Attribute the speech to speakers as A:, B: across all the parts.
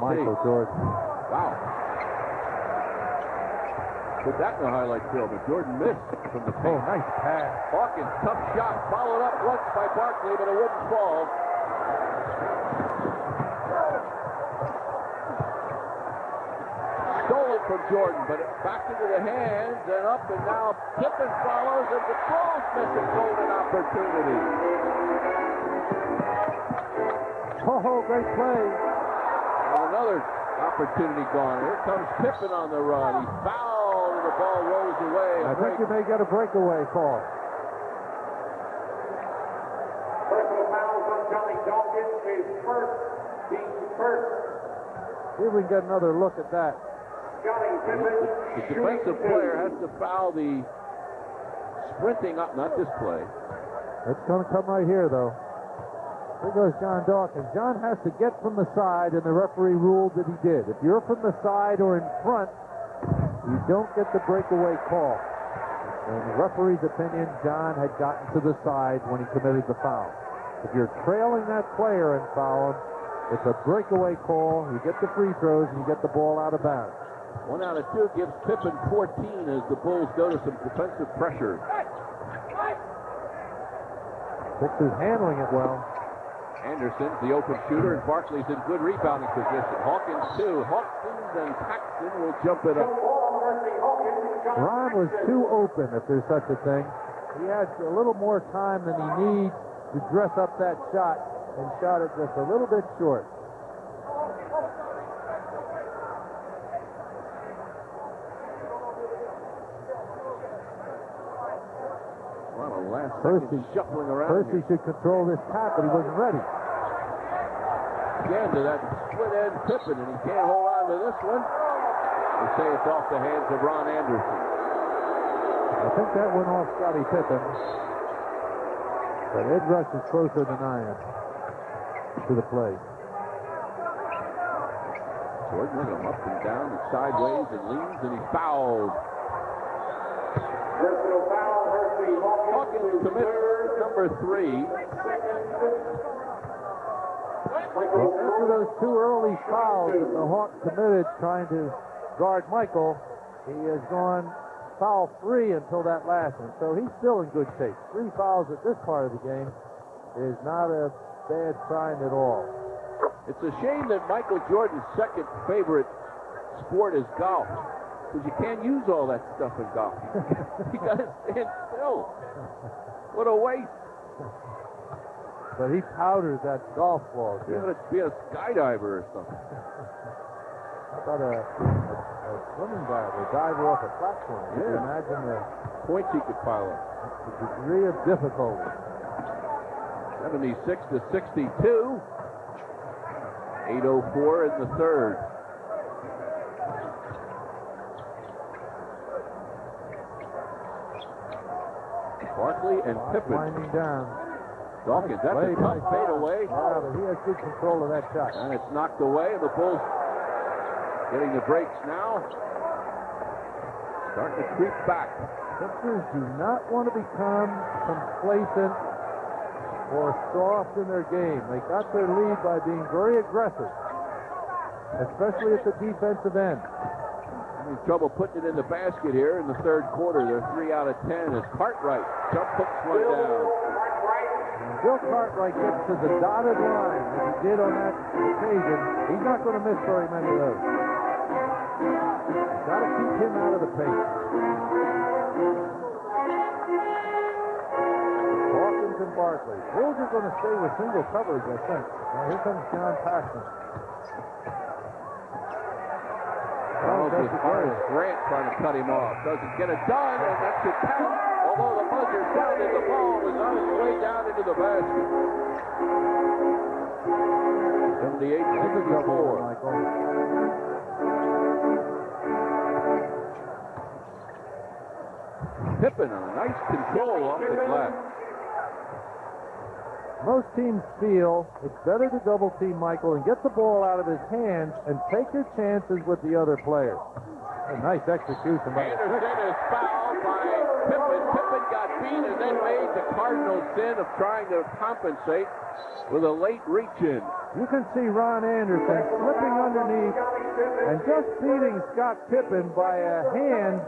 A: Michael Jordan.
B: Wow. Put that in the highlight film, but Jordan missed from the paint.
A: Oh, nice pass.
B: Hawkins, tough shot, followed up once by Barkley, but it wouldn't fall. Stolen from Jordan, but back into the hands and up, and now Pippen follows, and the Bulls miss a golden opportunity.
A: Oh, great play.
B: And another opportunity gone. Here comes Pippen on the run. He fouled, and the ball rolls away.
A: I think you may get a breakaway call.
C: Personal foul from Johnny Dawkins, his first, team's first.
A: See if we can get another look at that.
C: Johnny Pippen,
B: The defensive player has to foul the sprinting up, not this play.
A: It's going to come right here, though. Here goes John Dawkins. John has to get from the side, and the referee ruled that he did. If you're from the side or in front, you don't get the breakaway call. In the referee's opinion, John had gotten to the side when he committed the foul. If you're trailing that player and foul him, it's a breakaway call. You get the free throws, and you get the ball out of bounds.
B: 1 out of 2 gives Pippen 14 as the Bulls go to some defensive pressure.
A: Sixers handling it well.
B: Anderson's the open shooter, and Barkley's in good rebounding position. Hawkins, too. Hawkins and Paxton will jump it up.
A: Ron was too open, if there's such a thing. He had a little more time than he needs to dress up that shot, and shot it just a little bit short.
B: Percy shuffling around.
A: Percy should control this tap, but he wasn't ready.
B: Again to that split end Pippen, and he can't hold on to this one. They say it's off the hands of Ron Anderson.
A: I think that went off Scottie Pippen. But Ed Rush is closer than I am to the play.
B: Jordan with him up and down and sideways and leans, and he's fouled.
C: Personal foul, Percy
B: Hawkins commits number 3.
A: Well, after those 2 early fouls that the Hawks committed trying to guard Michael, he has gone foul 3 until that last one. So he's still in good shape. 3 fouls at this part of the game is not a bad sign at all.
B: It's a shame that Michael Jordan's second favorite sport is golf, because you can't use all that stuff in golf. You got to stand still. What a waste.
A: But he powdered that golf ball.
B: You got to be a skydiver or something.
A: How about a swimming diver, a diver off a platform? You can imagine the
B: points he could pile up.
A: The degree of difficulty.
B: 76 to 62. 8:04 in the third. Barkley and Pippen.
A: Winding down.
B: Dawkins, that's a tough fadeaway.
A: Yeah, but he has good control of that shot.
B: And it's knocked away, and the Bulls getting the breaks now. Starting to creep back.
A: Sixers do not want to become complacent or soft in their game. They got their lead by being very aggressive, especially at the defensive end.
B: Having trouble putting it in the basket here in the third quarter. They're 3 out of 10 as Cartwright jump hooks one down.
A: Bill Cartwright gets to the dotted line as he did on that occasion. He's not going to miss very many of those. Got to keep him out of the paint. Hawkins and Barkley. Bulls are going to stay with single coverage, I think. Now here comes John Paxson.
B: Grant trying to cut him off. Doesn't get it done, and that should count. Although the buzzer sounded, the ball was on its way down into the basket. 78-64. Pippen on a nice control off the glass.
A: Most teams feel it's better to double team Michael and get the ball out of his hands and take your chances with the other players. A nice execution by
B: Anderson is fouled by Pippen. Pippen got beat and then made the cardinal sin of trying to compensate with a late reach-in.
A: You can see Ron Anderson slipping underneath and just beating Scott Pippen by a hand,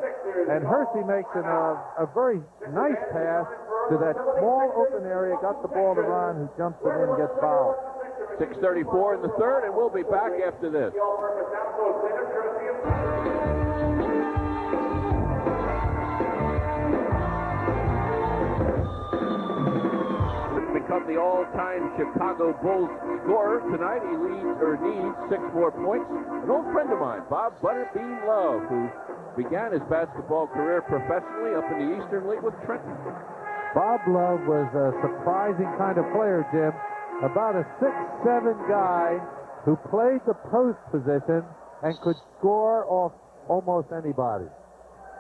A: and Hersey makes a very nice pass to that small open area, got the ball to Ron, who jumps it in and gets fouled.
B: 6:34 in the third, and we'll be back after this. Become the all-time Chicago Bulls scorer tonight. He needs 6 more points. An old friend of mine, Bob Butterbean Love, who began his basketball career professionally up in the Eastern League with Trenton.
A: Bob Love was a surprising kind of player, Jim. About a 6'7" guy who played the post position and could score off almost anybody.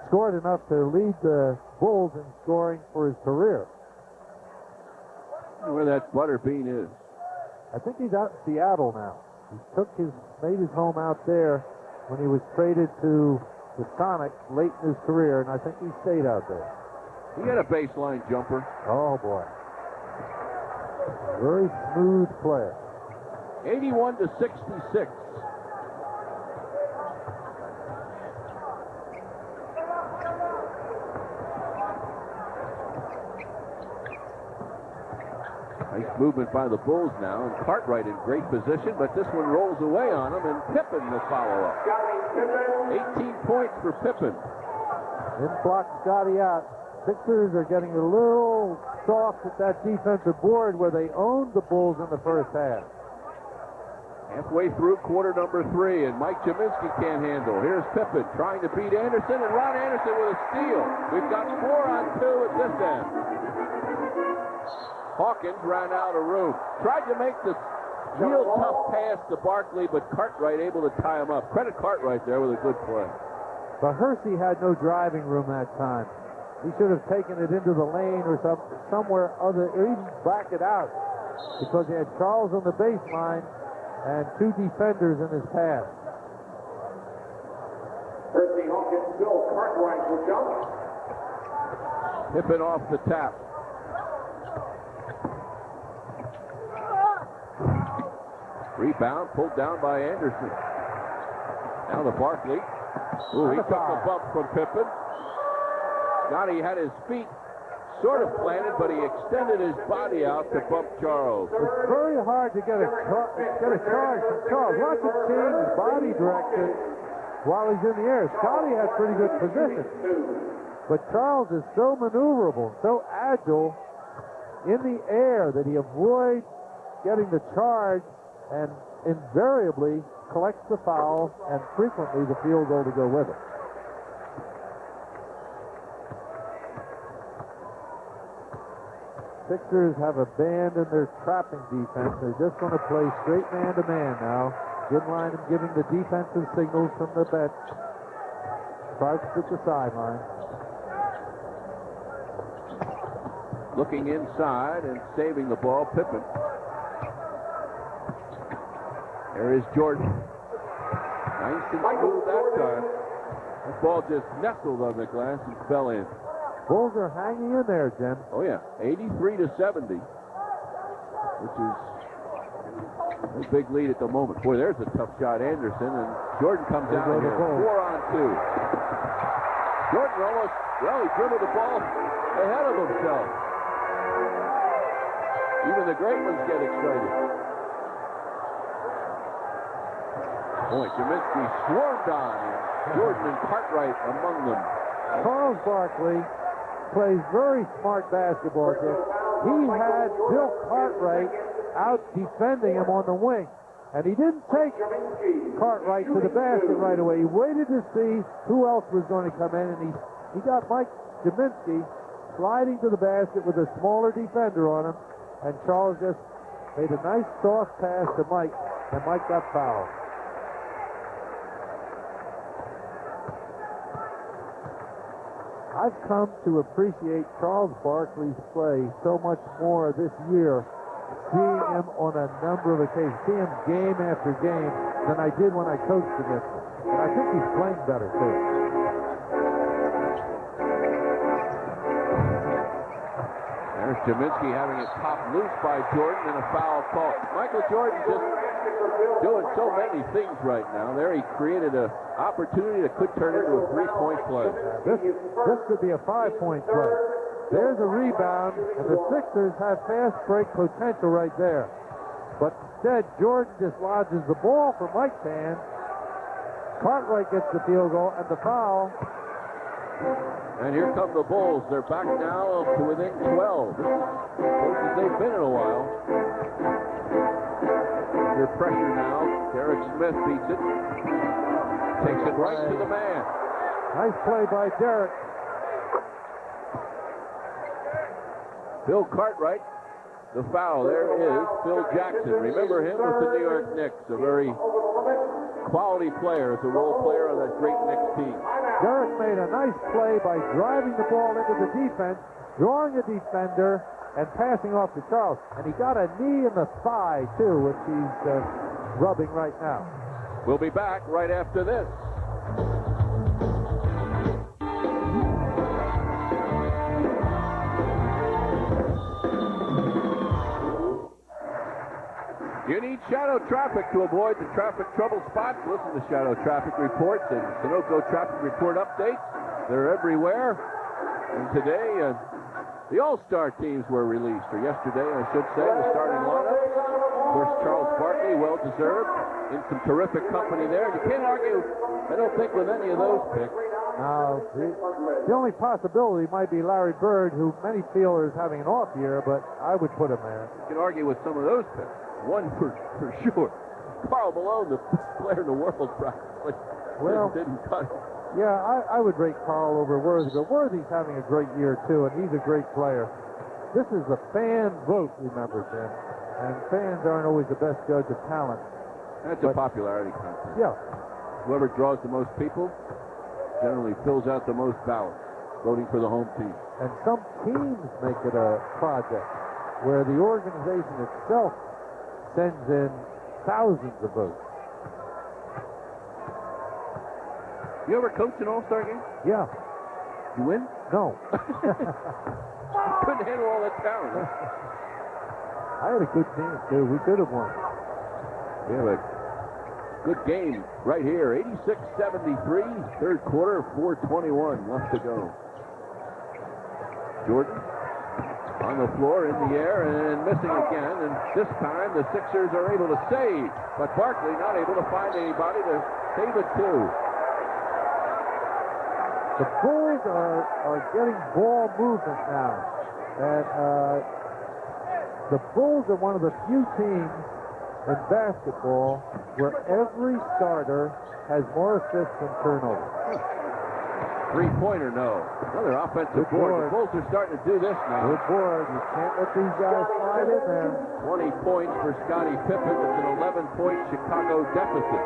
A: Scored enough to lead the Bulls in scoring for his career.
B: Where that Butterbean is.
A: I think he's out in Seattle now. He made his home out there when he was traded to the Sonics late in his career, and I think he stayed out there.
B: He had a baseline jumper.
A: Oh, boy. Very smooth player.
B: 81-66. Nice movement by the Bulls now, and Cartwright in great position, but this one rolls away on him, and Pippen will follow up. 18 points for Pippen.
A: Didn't block Scotty out. Sixers are getting a little soft at that defensive board where they owned the Bulls in the first half.
B: Halfway through quarter number 3, and Mike Jaminski can't handle. Here's Pippen trying to beat Anderson, and Ron Anderson with a steal. We've got 4 on 2 at this end. Hawkins ran out of room. Tried to make this real tough pass to Barkley, but Cartwright able to tie him up. Credit Cartwright there with a good play.
A: But Hersey had no driving room that time. He should have taken it into the lane or somewhere other, or even back it out, because he had Charles on the baseline and 2 defenders in his pass.
C: Hersey, Hawkins, Bill Cartwright will jump.
B: Pippen off the tap. Rebound pulled down by Anderson. Now to Barkley. Ooh, he took a bump from Pippen. Scotty had his feet sort of planted, but he extended his body out to bump Charles.
A: It's very hard to get a charge from Charles. Watch him change his body direction while he's in the air. Scotty had pretty good position, but Charles is so maneuverable, so agile in the air that he avoids getting the charge and invariably collects the foul and frequently the field goal to go with it. Sixers have abandoned their trapping defense. They're just going to play straight man-to-man now. Gidline giving the defensive signals from the bench. Starts at the sideline.
B: Looking inside and saving the ball, Pippen. There is Jordan. Nice and smooth that time. That ball just nestled on the glass and fell in.
A: Bulls are hanging in there, Jim.
B: Oh, yeah. 83-70, which is a big lead at the moment. Boy, there's a tough shot, Anderson, and Jordan comes out here. 4 on 2. Jordan almost, he dribbled the ball ahead of himself. Even the great ones get excited. Boy, Jaminski swarmed on, and Jordan and Cartwright among them.
A: Charles Barkley plays very smart basketball, Jim. He had Bill Cartwright out defending him on the wing, and he didn't take Cartwright to the basket right away. He waited to see who else was going to come in, and he got Mike Jaminski sliding to the basket with a smaller defender on him, and Charles just made a nice soft pass to Mike, and Mike got fouled. I've come to appreciate Charles Barkley's play so much more this year, seeing him on a number of occasions, seeing him game after game, than I did when I coached against him. And I think he's playing better, too.
B: There's Jaminski having it popped loose by Jordan and a foul call. Michael Jordan just doing so many things right now. There he created an opportunity that could turn into a 3-point play.
A: This could be a 5-point play. There's a rebound, and the Sixers have fast break potential right there. But instead, Jordan just lodges the ball for Mike's hand. Cartwright gets the field goal and the foul.
B: And here come the Bulls. They're back now to within 12. This is as close as they've been in a while. Under pressure now. Derek Smith beats it. Takes it right to the man.
A: Nice play by Derek.
B: Phil Cartwright. The foul. There is Phil Jackson. Remember him with the New York Knicks. A very quality player as a role player on that great Knicks team.
A: Derek made a nice play by driving the ball into the defense, drawing a defender, and passing off to Charles. And he got a knee in the thigh, too, which he's rubbing right now.
B: We'll be back right after this. You need shadow traffic to avoid the traffic trouble spots. Listen to Shadow Traffic Reports and Sunoco Traffic Report updates. They're everywhere. And today, the All-Star teams were released, or yesterday, I should say, the starting lineup. Of course, Charles Barkley, well-deserved, in some terrific company there. You can't argue, I don't think, with any of those picks.
A: Now, the only possibility might be Larry Bird, who many feel is having an off year, but I would put him there.
B: You can argue with some of those picks. One for sure. Karl Malone, the best player in the world, practically.
A: Well,
B: didn't cut it.
A: Yeah, I would rate Karl over Worthy, but Worthy's having a great year, too, and he's a great player. This is the fan vote, remember, Jim. And fans aren't always the best judge of talent.
B: That's a popularity contest.
A: Yeah.
B: Whoever draws the most people generally fills out the most ballots, voting for the home team.
A: And some teams make it a project where the organization itself sends in thousands of votes.
B: You ever coach an All-Star game?
A: Yeah.
B: You win?
A: No.
B: Couldn't handle all that talent.
A: I had a good team, too. We could have won.
B: We have a good game right here. 86-73, third quarter, 4:21 left to go. Jordan on the floor, in the air, and missing again. And this time the Sixers are able to save, but Barkley not able to find anybody to save it to.
A: The Bulls are getting ball movement now. And the Bulls are one of the few teams in basketball where every starter has more assists than turnovers.
B: Three-pointer, no. Another offensive board. The Bulls are starting to do this now.
A: Good board. You can't let these guys slide in there.
B: 20 points for Scottie Pippen. It's an 11-point Chicago deficit.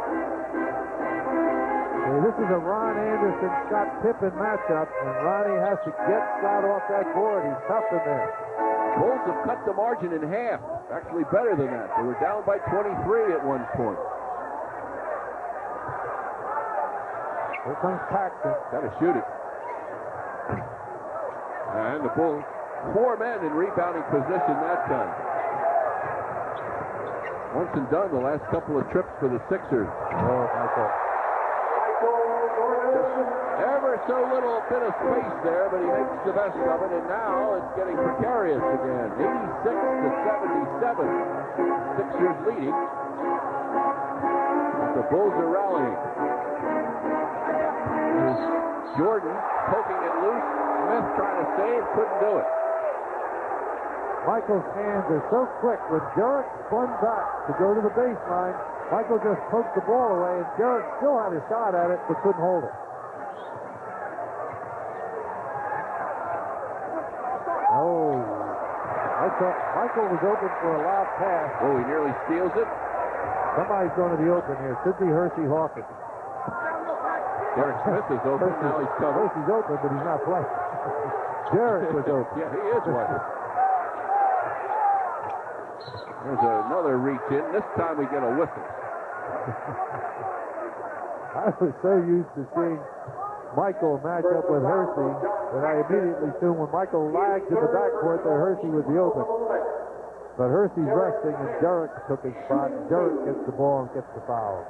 A: Okay, this is a Ron Anderson-Scott Pippen matchup, and Ronnie has to get Scott off that board. He's tough in there.
B: Bulls have cut the margin in half. Actually better than that. They were down by 23 at one point.
A: Here comes Paxson.
B: Got to shoot it. And the Bulls, 4 men in rebounding position that time. Once and done the last couple of trips for the Sixers.
A: Oh, Michael.
B: Ever so little bit of space there, but he makes the best of it, and now it's getting precarious again. 86-77. Sixers leading. But the Bulls are rallying. Here's Jordan poking it loose. Smith trying to save, couldn't do it.
A: Michael's hands are so quick. When Derek spun back to go to the baseline, Michael just poked the ball away, and Derek still had a shot at it, but couldn't hold it. Oh, I thought Michael was open for a lob pass.
B: Oh, he nearly steals it.
A: Somebody's going to be open here. Should be Hershey Hawkins.
B: Derek Smith is open. Now he's covered.
A: Hershey's open, but he's not playing. Derek was open.
B: Yeah, he is one. There's another reach in. This time we get a whistle.
A: I was so used to seeing Michael match up with Hersey, that I immediately assumed when Michael lagged in the backcourt that Hersey would be open. But Hersey's resting, and Derek took his spot. Derek gets the ball and gets the foul.